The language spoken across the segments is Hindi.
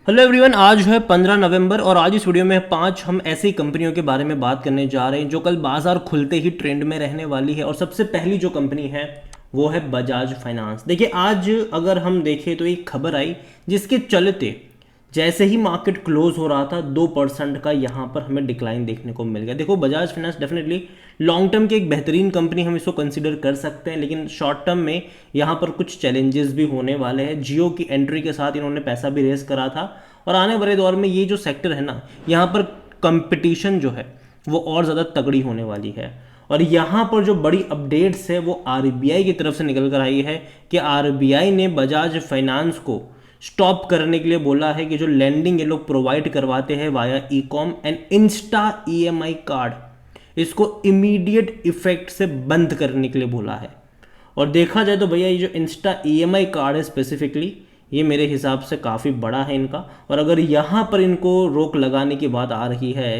हेलो एवरीवन, आज है 15 नवंबर और आज इस वीडियो में पांच हम ऐसी कंपनियों के बारे में बात करने जा रहे हैं जो कल बाजार खुलते ही ट्रेंड में रहने वाली है। और सबसे पहली जो कंपनी है वो है बजाज फाइनेंस। देखिए, आज अगर हम देखें तो एक खबर आई जिसके चलते जैसे ही मार्केट क्लोज हो रहा था 2% का यहाँ पर हमें डिक्लाइन देखने को मिल गया। देखो, Bajaj finance definitely long term की एक बेहतरीन कंपनी हम इसको कंसिडर कर सकते हैं, लेकिन शॉर्ट टर्म में यहाँ पर कुछ चैलेंजेस भी होने वाले हैं। जियो की एंट्री के साथ इन्होंने पैसा भी रेस करा था और आने वाले दौर में ये जो सेक्टर है ना, यहाँ पर कंपटीशन जो है वो और ज़्यादा तगड़ी होने वाली है। और यहाँ पर जो बड़ी अपडेट्स है वो आरबीआई की तरफ से निकल कर आई है कि आरबीआई ने बजाज फाइनेंस को स्टॉप करने के लिए बोला है कि जो लैंडिंग ये लोग प्रोवाइड करवाते हैं via e com and Insta EMI card, इसको इमीडिएट इफेक्ट से बंद करने के लिए बोला है। और देखा जाए तो भैया, ये जो इंस्टा ईएमआई कार्ड है स्पेसिफिकली, ये मेरे हिसाब से काफ़ी बड़ा है इनका। और अगर यहाँ पर इनको रोक लगाने की बात आ रही है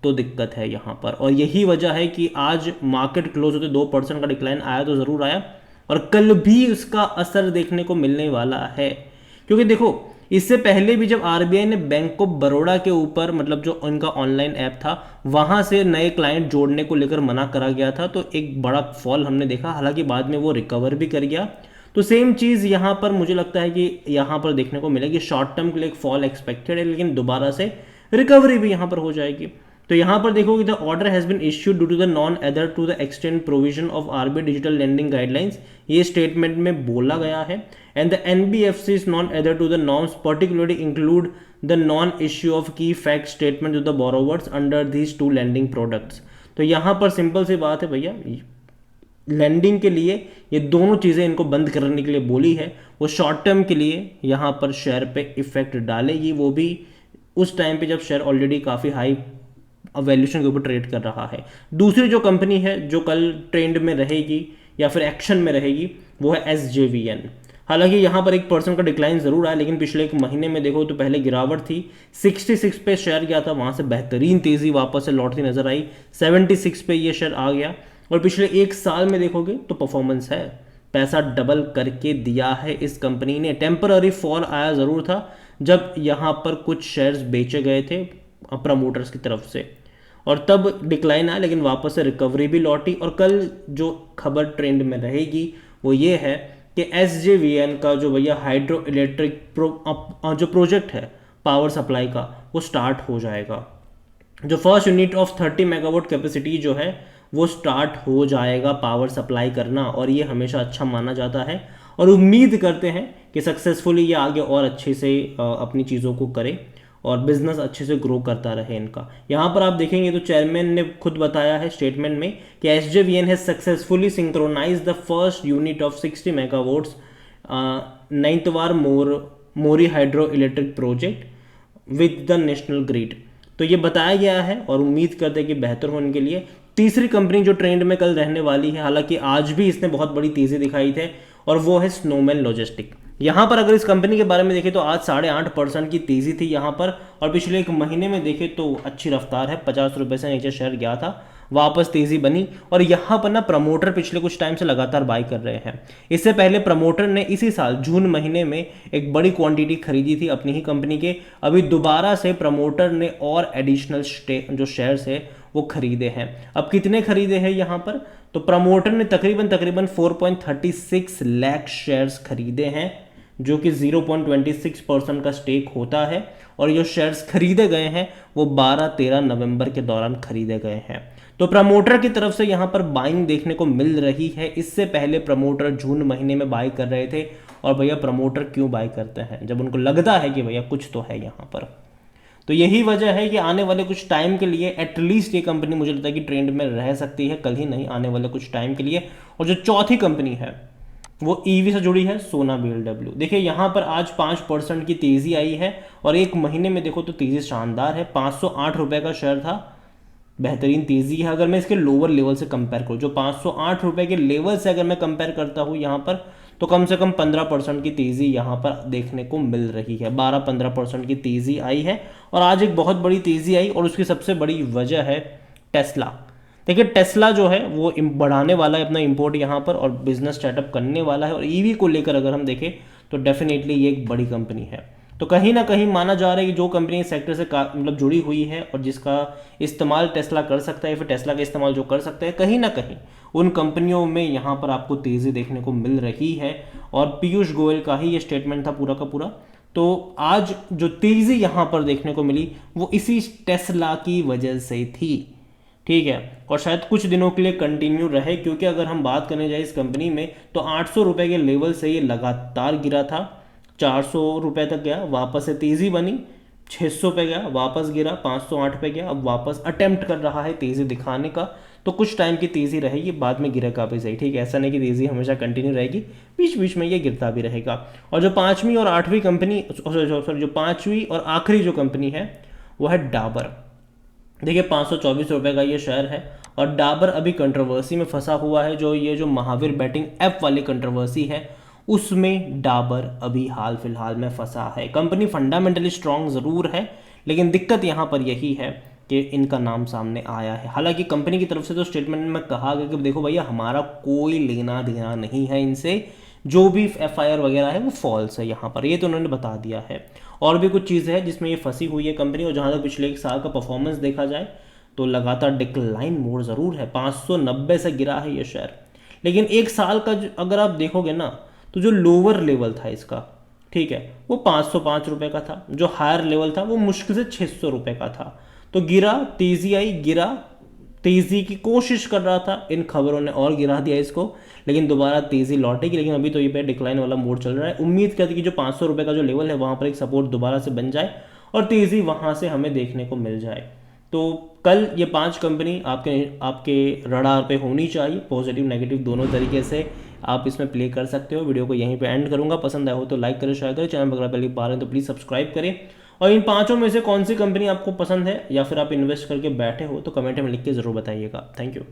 तो दिक्कत है यहाँ पर। और यही वजह है कि आज मार्केट क्लोज होते 2% का डिक्लाइन आया तो ज़रूर आया, और कल भी उसका असर देखने को मिलने वाला है। क्योंकि देखो, इससे पहले भी जब आरबीआई ने बैंक ऑफ बड़ौदा के ऊपर, मतलब जो उनका ऑनलाइन ऐप था, वहां से नए क्लाइंट जोड़ने को लेकर मना करा गया था, तो एक बड़ा फॉल हमने देखा। हालांकि बाद में वो रिकवर भी कर गया। तो सेम चीज़ यहाँ पर मुझे लगता है कि यहाँ पर देखने को मिलेगी। शॉर्ट टर्म के लिए एक फॉल एक्सपेक्टेड है, लेकिन दोबारा से रिकवरी भी यहाँ पर हो जाएगी। तो यहाँ पर देखोगे, the order has been issued due to the non adherence to the extant provision of RBI digital lending guidelines, ये स्टेटमेंट में बोला गया है। And the NBFCs non adherence to the norms particularly include the non issue of key fact statement to the borrowers under these two lending products. तो यहाँ पर सिंपल सी बात है भैया, लैंडिंग के लिए ये दोनों चीज़ें इनको बंद करने के लिए बोली है। वो शॉर्ट टर्म के लिए यहाँ पर शेयर पे इफेक्ट डालेगी, वो भी उस टाइम पे जब शेयर ऑलरेडी काफ़ी हाई वैल्यूशन के ऊपर ट्रेड कर रहा है। दूसरी जो कंपनी है जो कल ट्रेंड में रहेगी या फिर एक्शन में रहेगी वो है SJVN। हालांकि यहाँ पर 1% का डिक्लाइन जरूर आया, लेकिन पिछले एक महीने में देखो तो पहले गिरावट थी, 66 पे शेयर गया था, वहां से बेहतरीन तेजी वापस से लौटती नजर आई, 76 पे ये शेयर आ गया। और पिछले एक साल में देखोगे तो परफॉर्मेंस है, पैसा डबल करके दिया है इस कंपनी ने। टेम्पररी फॉल आया ज़रूर था जब यहाँ पर कुछ शेयर्स बेचे गए थे प्रमोटर्स की तरफ से, और तब डिक्लाइन आया, लेकिन वापस से रिकवरी भी लौटी। और कल जो खबर ट्रेंड में रहेगी वो ये है कि SJVN का जो भैया हाइड्रो इलेक्ट्रिक जो प्रोजेक्ट है पावर सप्लाई का, वो स्टार्ट हो जाएगा। जो first unit of 30 megawatt capacity जो है वो स्टार्ट हो जाएगा पावर सप्लाई करना, और ये हमेशा अच्छा माना जाता है। और उम्मीद करते हैं कि सक्सेसफुली ये आगे और अच्छे से अपनी चीज़ों को करे और बिजनेस अच्छे से ग्रो करता रहे इनका। यहाँ पर आप देखेंगे तो चेयरमैन ने खुद बताया है स्टेटमेंट में कि SJVN has successfully synchronise the first unit of 60 megawatts Naitwar Mori hydro electric project with the national grid. तो ये बताया गया है और उम्मीद करते हैं कि बेहतर होने के लिए। तीसरी कंपनी जो ट्रेंड में कल रहने वाली है, हालांकि आज भी इसने बहुत बड़ी तेजी दिखाई थी, और वो है स्नोमैन लॉजिस्टिक। यहाँ पर अगर इस कंपनी के बारे में देखें तो आज 8.5% की तेजी थी यहाँ पर, और पिछले एक महीने में देखें तो अच्छी रफ्तार है, 50 रुपये से नीचे शेयर गया था, वापस तेजी बनी। और यहाँ पर ना प्रमोटर पिछले कुछ टाइम से लगातार बाई कर रहे हैं। इससे पहले प्रमोटर ने इसी साल जून महीने में एक बड़ी क्वांटिटी खरीदी थी अपनी ही कंपनी के। अभी दोबारा से प्रमोटर ने और एडिशनल जो शेयर्स है वो खरीदे हैं। अब कितने खरीदे हैं यहाँ पर, तो प्रमोटर ने तकरीबन 4.36 लाख शेयर्स खरीदे हैं, जो कि 0.26% का स्टेक होता है। और जो शेयर्स खरीदे गए हैं वो 12-13 नवंबर के दौरान खरीदे गए हैं। तो प्रमोटर की तरफ से यहाँ पर बाइंग देखने को मिल रही है। इससे पहले प्रमोटर जून महीने में बाई कर रहे थे, और भैया प्रमोटर क्यों बाई करते हैं, जब उनको लगता है कि भैया कुछ तो है यहाँ पर। तो यही वजह है कि आने वाले कुछ टाइम के लिए एटलीस्ट ये कंपनी मुझे लगता है कि ट्रेंड में रह सकती है, कल ही नहीं, आने वाले कुछ टाइम के लिए। और जो चौथी कंपनी है वो ईवी से जुड़ी है, सोना BLW। देखिए, यहाँ पर आज 5% की तेजी आई है, और एक महीने में देखो तो तेजी शानदार है। 508 रुपये का शेयर था, बेहतरीन तेजी है। अगर मैं इसके लोअर लेवल से कंपेयर करूँ, जो 508 रुपये के लेवल से अगर मैं कंपेयर करता हूँ यहाँ पर, तो कम से कम 15% की तेजी यहाँ पर देखने को मिल रही है। 12-15% की तेजी आई है, और आज एक बहुत बड़ी तेजी आई, और उसकी सबसे बड़ी वजह है टेस्ला। देखिए, टेस्ला जो है वो बढ़ाने वाला है अपना इंपोर्ट यहाँ पर, और बिजनेस स्टार्टअप करने वाला है। और ईवी को लेकर अगर हम देखें तो डेफिनेटली ये एक बड़ी कंपनी है। तो कहीं ना कहीं माना जा रहा है कि जो कंपनी इस सेक्टर से मतलब जुड़ी हुई है और जिसका इस्तेमाल टेस्ला कर सकता है, फिर टेस्ला का इस्तेमाल जो कर सकता है, कहीं ना कहीं उन कंपनियों में यहाँ पर आपको तेज़ी देखने को मिल रही है। और पीयूष गोयल का ही ये स्टेटमेंट था पूरा का पूरा। तो आज जो तेज़ी यहाँ पर देखने को मिली वो इसी टेस्ला की वजह से थी, ठीक है। और शायद कुछ दिनों के लिए कंटिन्यू रहे, क्योंकि अगर हम बात करने जाए इस कंपनी में तो 800 रुपये के लेवल से ये लगातार गिरा था, 400 रुपये तक गया, वापस से तेज़ी बनी, 600 पे गया, वापस गिरा, 508 पे गया, अब वापस अटेम्प्ट कर रहा है तेज़ी दिखाने का। तो कुछ टाइम की तेज़ी रहेगी, बाद में गिरेगा भी सही, ठीक है। ऐसा नहीं कि तेज़ी हमेशा कंटिन्यू रहेगी, बीच बीच में ये गिरता भी रहेगा। और जो पाँचवीं और आठवीं कंपनी, सॉरी जो पाँचवीं और आखिरी जो कंपनी है वो है डाबर। देखिए 524 रुपये का ये शेयर है और डाबर अभी कंट्रोवर्सी में फंसा हुआ है। जो ये जो महावीर बैटिंग ऐप वाली कंट्रोवर्सी है उसमें डाबर अभी हाल फिलहाल में फंसा है। कंपनी फंडामेंटली स्ट्रांग ज़रूर है, लेकिन दिक्कत यहाँ पर यही है कि इनका नाम सामने आया है। हालांकि कंपनी की तरफ से तो स्टेटमेंट में कहा गया कि देखो भैया हमारा कोई लेना देना नहीं है इनसे, जो भी एफआईआर वगैरह है वो फॉल्स है यहाँ पर, ये तो उन्होंने बता दिया है। और भी कुछ चीज़ है जिसमें ये फंसी हुई है कंपनी। और जहाँ तक पिछले एक साल का परफॉर्मेंस देखा जाए तो लगातार डिक्लाइन मोड ज़रूर है, 590 से गिरा है ये शेयर। लेकिन एक साल का अगर आप देखोगे ना तो जो लोअर लेवल था इसका, ठीक है, वो 505 रुपये का था, जो हायर लेवल था वो मुश्किल से 600 रुपये का था। तो गिरा, तेज़ी आई, गिरा, तेज़ी की कोशिश कर रहा था, इन खबरों ने और गिरा दिया इसको, लेकिन दोबारा तेज़ी लौटेगी। लेकिन अभी तो ये पे डिक्लाइन वाला मोड चल रहा है। उम्मीद करते कि जो 500 रुपये का जो लेवल है वहाँ पर एक सपोर्ट दोबारा से बन जाए और तेज़ी वहाँ से हमें देखने को मिल जाए। तो कल ये 5 कंपनी आपके आपके रडार पे होनी चाहिए, पॉजिटिव नेगेटिव दोनों तरीके से आप इसमें प्ले कर सकते हो। वीडियो को यहीं पे एंड करूंगा, पसंद आया हो तो लाइक करें, शेयर करें, चैनल पर अगर पहली बार है तो प्लीज़ सब्सक्राइब करें। और इन पांचों में से कौन सी कंपनी आपको पसंद है या फिर आप इन्वेस्ट करके बैठे हो तो कमेंट में लिख के ज़रूर बताइएगा। Thank you.